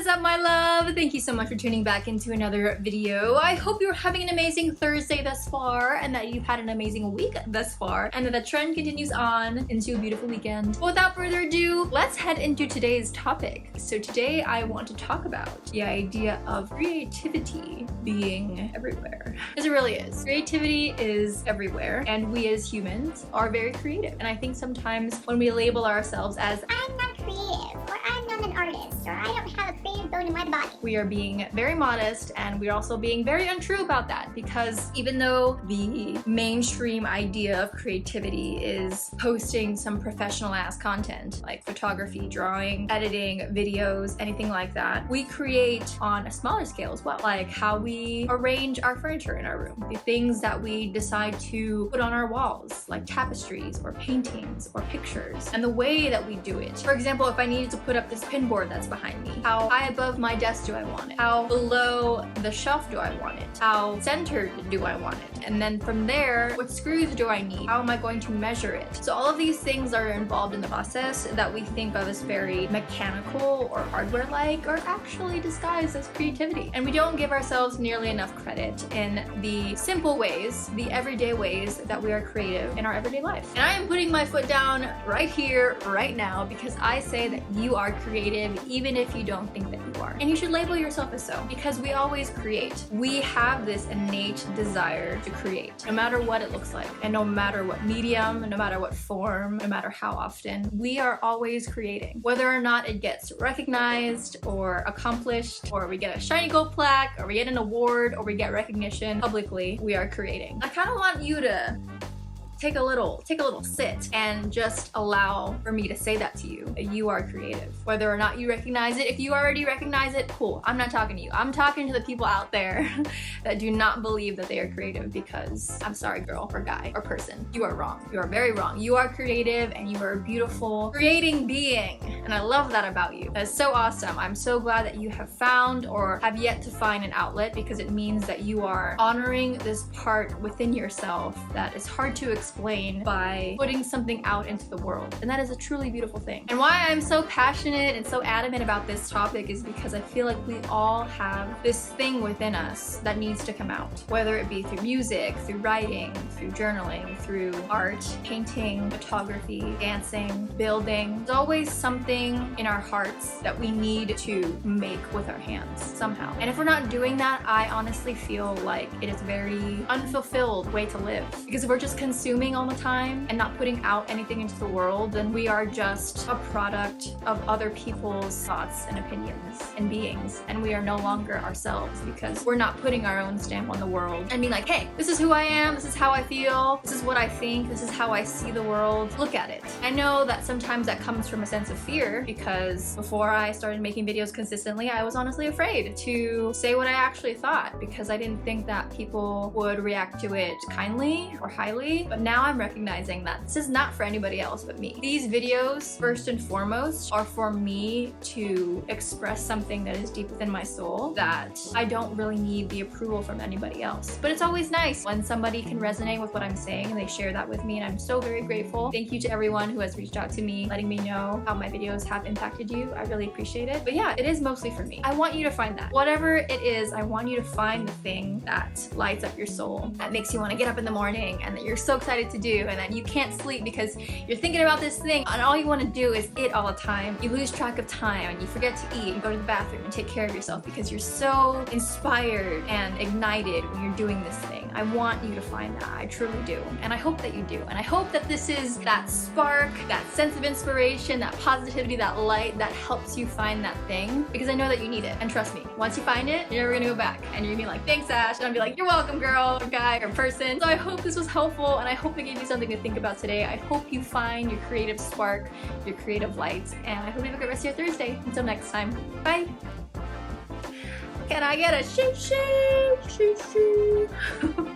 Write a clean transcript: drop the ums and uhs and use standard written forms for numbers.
is up, my love? Thank you so much for tuning back into another video. I hope you're having an amazing Thursday thus far and that you've had an amazing week thus far and that the trend continues on into a beautiful weekend. But without further ado, let's head into today's topic. So today I want to talk about the idea of creativity being everywhere. Because it really is. Creativity is everywhere and we as humans are very creative. And I think sometimes when we label ourselves as I'm not creative, or I'm not an artist, or I don't have a creative bone in my body, we are being very modest, and we're also being very untrue about that, because even though the mainstream idea of creativity is posting some professional ass content like photography, drawing, editing, videos, anything like that, we create on a smaller scale as well, like how we arrange our furniture in our room, the things that we decide to put on our walls like tapestries or paintings or pictures, and the way that we do it. For example, if I needed to put up this pin board that's behind me, how high above my desk do I want it? How below the shelf do I want it? How centered do I want it? And then from there, what screws do I need? How am I going to measure it? So all of these things are involved in the process that we think of as very mechanical or hardware-like are actually disguised as creativity. And we don't give ourselves nearly enough credit in the simple ways, the everyday ways that we are creative in our everyday life. And I am putting my foot down right here, right now, because I say that you are creative even if you don't think that you are. And you should label yourself as so, because we always create. We have this innate desire to create, no matter what it looks like, and no matter what medium, no matter what form, no matter how often, we are always creating. Whether or not it gets recognized or accomplished, or we get a shiny gold plaque, or we get an award, or we get recognition publicly, we are creating. I kind of want you to take a little sit and just allow for me to say that to you, that you are creative. Whether or not you recognize it, if you already recognize it, cool. I'm not talking to you. I'm talking to the people out there that do not believe that they are creative, because I'm sorry, girl or guy or person. You are wrong. You are very wrong. You are creative and you are a beautiful creating being. And I love that about you. That's so awesome. I'm so glad that you have found or have yet to find an outlet, because it means that you are honoring this part within yourself that is hard to explain by putting something out into the world. And that is a truly beautiful thing. And why I'm so passionate and so adamant about this topic is because I feel like we all have this thing within us that needs to come out. Whether it be through music, through writing, through journaling, through art, painting, photography, dancing, building. There's always something in our hearts that we need to make with our hands somehow. And if we're not doing that, I honestly feel like it is a very unfulfilled way to live. Because if we're just consuming all the time and not putting out anything into the world, then we are just a product of other people's thoughts and opinions and beings, and we are no longer ourselves, because we're not putting our own stamp on the world and being like, hey, this is who I am, this is how I feel, this is what I think, this is how I see the world, look at it. I know that sometimes that comes from a sense of fear, because before I started making videos consistently, I was honestly afraid to say what I actually thought, because I didn't think that people would react to it kindly or highly. But now I'm recognizing that this is not for anybody else but me. These videos, first and foremost, are for me to express something that is deep within my soul that I don't really need the approval from anybody else. But it's always nice when somebody can resonate with what I'm saying and they share that with me, and I'm so very grateful. Thank you to everyone who has reached out to me, letting me know how my videos have impacted you. I really appreciate it. But yeah, it is mostly for me. I want you to find that. Whatever it is, I want you to find the thing that lights up your soul, that makes you want to get up in the morning, and that you're so excited to do, and that you can't sleep because you're thinking about this thing and all you want to do is eat all the time. You lose track of time and you forget to eat and go to the bathroom and take care of yourself because you're so inspired and ignited when you're doing this thing. I want you to find that. I truly do. And I hope that you do. And I hope that this is that spark, that sense of inspiration, that positivity, that light that helps you find that thing, because I know that you need it. And trust me, once you find it, you're never gonna go back. And you're gonna be like, thanks, Ash. And I'll be like, you're welcome, girl, or guy, or person. So I hope this was helpful, and I hope it gave you something to think about today. I hope you find your creative spark, your creative light, and I hope you have a great rest of your Thursday. Until next time, bye. Can I get a shoo shoo? Shoo shoo.